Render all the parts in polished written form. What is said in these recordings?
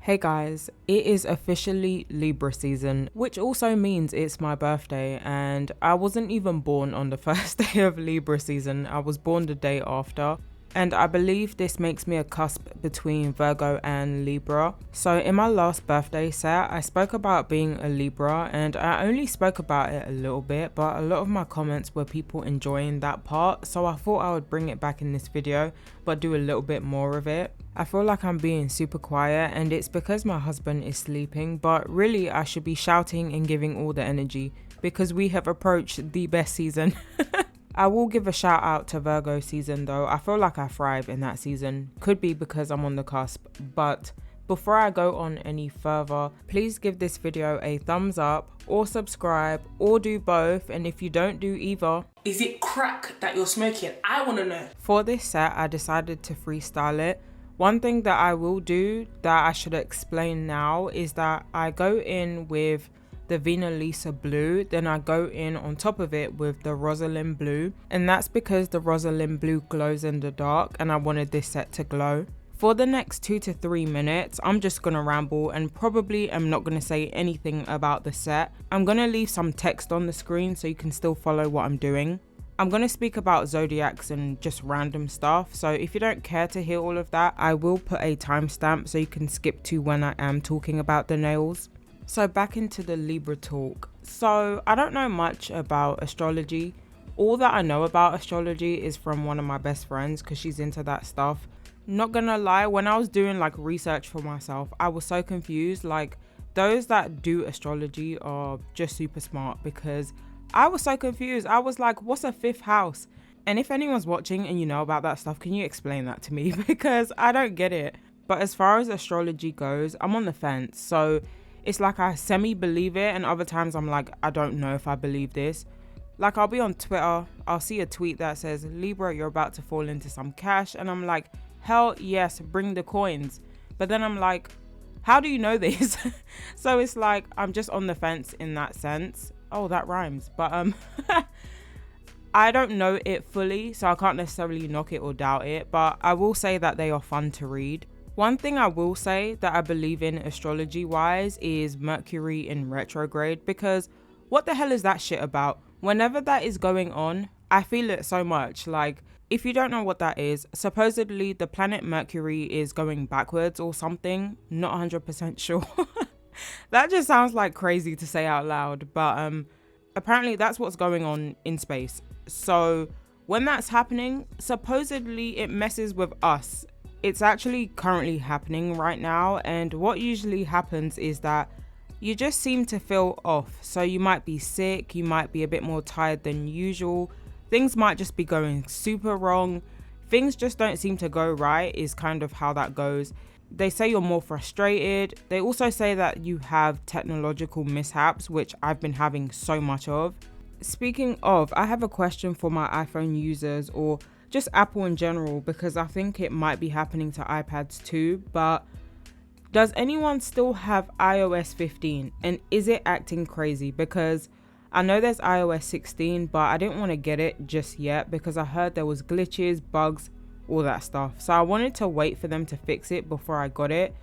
Hey guys, it is officially Libra season, which also means it's my birthday, and I wasn't even born on the first day of Libra season. I was born the day after, and I believe this makes me a cusp between Virgo and Libra. So in my last birthday set, I spoke about being a Libra, and I only spoke about it a little bit, but a lot of my comments were people enjoying that part, so I thought I would bring it back in this video, but do a little bit more of it. I feel like I'm being super quiet, and it's because my husband is sleeping, but really I should be shouting and giving all the energy because we have approached the best season. I will give a shout out to Virgo season though. I feel like I thrive in that season. Could be because I'm on the cusp, but before I go on any further, please give this video a thumbs up or subscribe or do both, and if you don't do either, is it crack that you're smoking? I want to know. For this set, I decided to freestyle it. One thing that I will do that I should explain now is that I go in with the Venalisa blue, then I go in on top of it with the Rosalind blue, and that's because the Rosalind blue glows in the dark and I wanted this set to glow. For the next 2 to 3 minutes, I'm just gonna ramble and probably am not gonna say anything about the set. I'm gonna leave some text on the screen so you can still follow what I'm doing. I'm going to speak about zodiacs and just random stuff, so if you don't care to hear all of that, I will put a timestamp so you can skip to when I am talking about the nails. So back into the Libra talk. So I don't know much about astrology. All that I know about astrology is from one of my best friends because she's into that stuff. Not gonna lie, when I was doing like research for myself, I was so confused. Like, those that do astrology are just super smart because I was so confused. I was like, what's a fifth house? And if anyone's watching and you know about that stuff, can you explain that to me? Because I don't get it. But as far as astrology goes, I'm on the fence. So it's like I semi-believe it, and other times I'm like, I don't know if I believe this. Like, I'll be on Twitter, I'll see a tweet that says, Libra, you're about to fall into some cash. And I'm like, hell yes, bring the coins. But then I'm like, how do you know this? So it's like, I'm just on the fence in that sense. Oh, that rhymes. But I don't know it fully, so I can't necessarily knock it or doubt it, but I will say that they are fun to read. One thing I will say that I believe in astrology wise is Mercury in retrograde, because what the hell is that shit about? Whenever that is going on, I feel it so much. Like, if you don't know what that is, supposedly the planet Mercury is going backwards or something. Not 100% sure. That just sounds like crazy to say out loud, but apparently that's what's going on in space. So when that's happening, supposedly it messes with us. It's actually currently happening right now, and what usually happens is that you just seem to feel off. So you might be sick, you might be a bit more tired than usual, things might just be going super wrong, things just don't seem to go right is kind of how that goes. They say you're more frustrated. They also say that you have technological mishaps, which I've been having so much of. Speaking of, I have a question for my iPhone users, or just Apple in general, because I think it might be happening to iPads too, but does anyone still have iOS 15, and is it acting crazy? Because I know there's iOS 16, but I didn't want to get it just yet because I heard there was glitches, bugs, all that stuff. So I wanted to wait for them to fix it before I got it.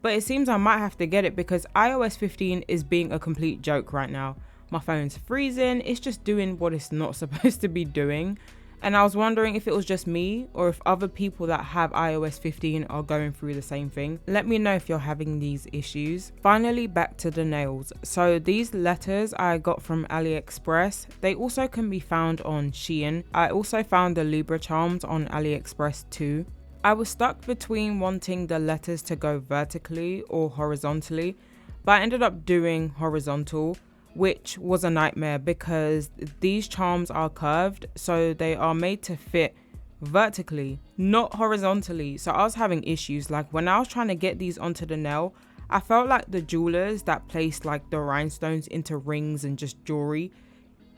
But it seems I might have to get it because iOS 15 is being a complete joke right now. My phone's freezing, it's just doing what it's not supposed to be doing. And I was wondering if it was just me or if other people that have iOS 15 are going through the same thing. Let me know if you're having these issues. Finally, back to the nails. So these letters I got from AliExpress. They also can be found on Shein. I also found the Libra charms on AliExpress too. I was stuck between wanting the letters to go vertically or horizontally, but I ended up doing horizontal, which was a nightmare because these charms are curved, so they are made to fit vertically, not horizontally. So I was having issues. Like, when I was trying to get these onto the nail, I felt like the jewelers that placed like the rhinestones into rings and just jewelry,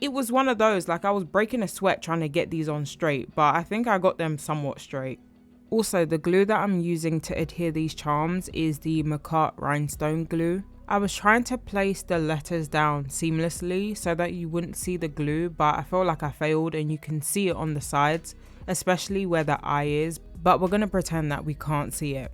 it was one of those. Like, I was breaking a sweat trying to get these on straight, but I think I got them somewhat straight. Also, the glue that I'm using to adhere these charms is the Macart rhinestone glue. I was trying to place the letters down seamlessly so that you wouldn't see the glue, but I feel like I failed, and you can see it on the sides, especially where the eye is, but we're going to pretend that we can't see it.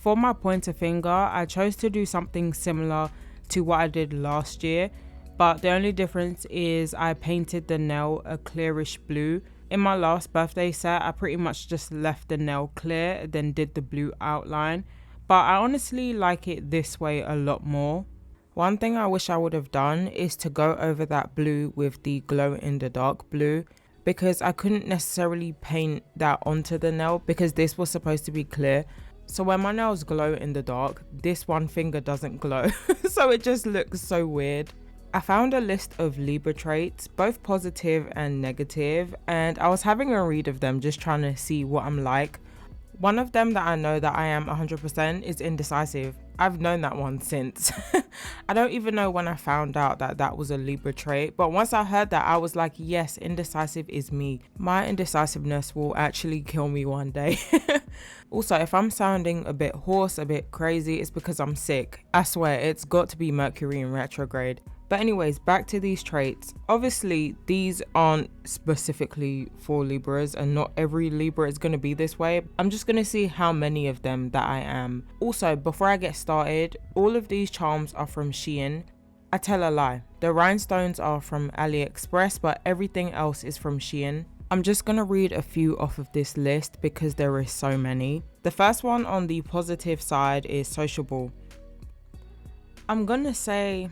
For my pointer finger, I chose to do something similar to what I did last year, but the only difference is I painted the nail a clearish blue. In my last birthday set, I pretty much just left the nail clear, then did the blue outline, but I honestly like it this way a lot more. One thing I wish I would have done is to go over that blue with the glow in the dark blue, because I couldn't necessarily paint that onto the nail because this was supposed to be clear. So when my nails glow in the dark, this one finger doesn't glow. So it just looks so weird. I found a list of Libra traits, both positive and negative, and I was having a read of them just trying to see what I'm like. One of them that I know that I am 100% is indecisive. I've known that one since. I don't even know when I found out that that was a Libra trait, but once I heard that, I was like, yes, indecisive is me. My indecisiveness will actually kill me one day. Also, if I'm sounding a bit hoarse, a bit crazy, it's because I'm sick. I swear, it's got to be Mercury in retrograde. But anyways, back to these traits. Obviously, these aren't specifically for Libras and not every Libra is going to be this way. I'm just going to see how many of them that I am. Also, before I get started, all of these charms are from Shein. I tell a lie. The rhinestones are from Aliexpress, but everything else is from Shein. I'm just going to read a few off of this list because there is so many. The first one on the positive side is sociable. I'm going to say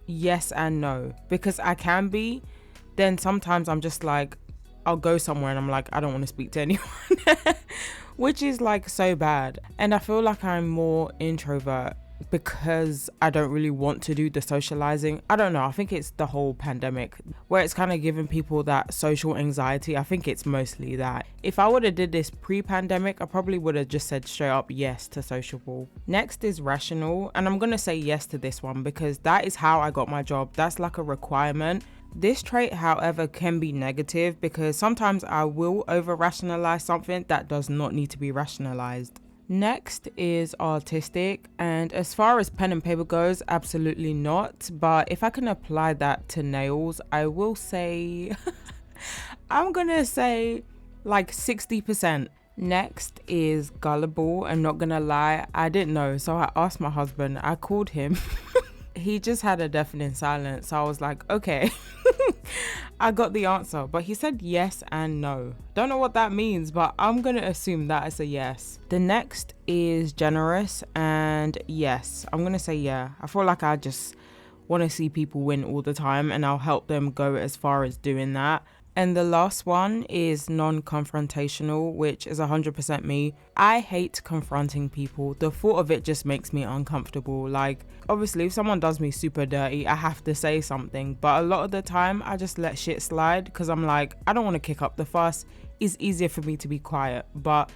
yes and no, because I can be. Then sometimes I'm just like, I'll go somewhere and I'm like, I don't want to speak to anyone, which is like so bad. And I feel like I'm more introvert because I don't really want to do the socializing. I don't know, I think it's the whole pandemic where it's kind of giving people that social anxiety. I think it's mostly that. If I would have did this pre-pandemic, I probably would have just said straight up yes to sociable. Next is rational, and I'm gonna say yes to this one because that is how I got my job. That's like a requirement. This trait, however, can be negative because sometimes I will over rationalize something that does not need to be rationalized. Next is artistic, and as far as pen and paper goes, absolutely not. But if I can apply that to nails, I will say I'm gonna say like 60%. Next is gullible, and not gonna lie, I didn't know, so I asked my husband. I called him. He just had a deafening silence, so I was like, okay. I got the answer, but he said yes and no. Don't know what that means, but I'm gonna assume that it's a yes. The next is generous, and yes, I'm gonna say yeah. I feel like I just want to see people win all the time, and I'll help them go as far as doing that. And the last one is non-confrontational, which is 100% me. I hate confronting people. The thought of it just makes me uncomfortable. Like, obviously, if someone does me super dirty, I have to say something. But a lot of the time, I just let shit slide because I'm like, I don't want to kick up the fuss. It's easier for me to be quiet. But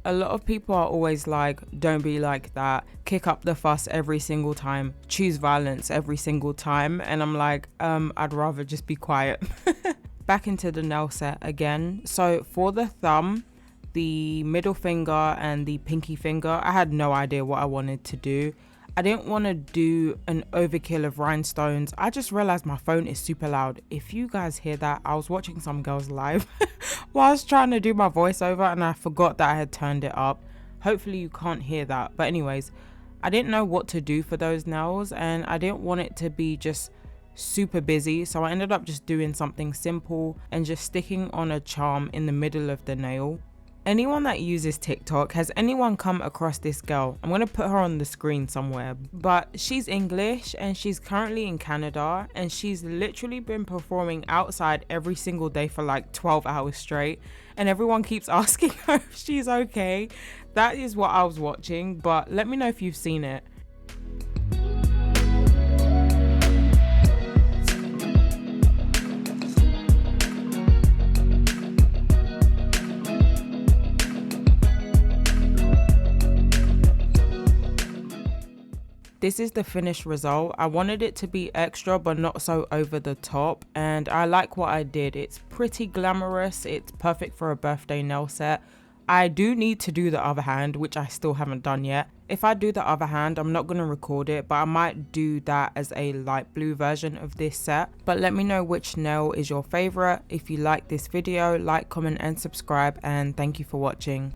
a lot of people are always like, don't be like that. Kick up the fuss every single time. Choose violence every single time. And I'm like, I'd rather just be quiet. Back into the nail set again. So for the thumb, the middle finger and the pinky finger, I had no idea what I wanted to do. I didn't want to do an overkill of rhinestones. I just realized my phone is super loud. If you guys hear that, I was watching some girls live while I was trying to do my voiceover and I forgot that I had turned it up. Hopefully you can't hear that. But anyways, I didn't know what to do for those nails and I didn't want it to be just super busy, so I ended up just doing something simple and just sticking on a charm in the middle of the nail. Anyone that uses TikTok, has anyone come across this girl? I'm gonna put her on the screen somewhere, but she's English and she's currently in Canada and she's literally been performing outside every single day for like 12 hours straight, and everyone keeps asking her if she's okay. That is what I was watching, but let me know if you've seen it. This is the finished result. I wanted it to be extra but not so over the top, and I like what I did. It's pretty glamorous. It's perfect for a birthday nail set. I do need to do the other hand, which I still haven't done yet. If I do the other hand, I'm not going to record it, but I might do that as a light blue version of this set. But let me know which nail is your favorite. If you like this video, like, comment and subscribe, and thank you for watching.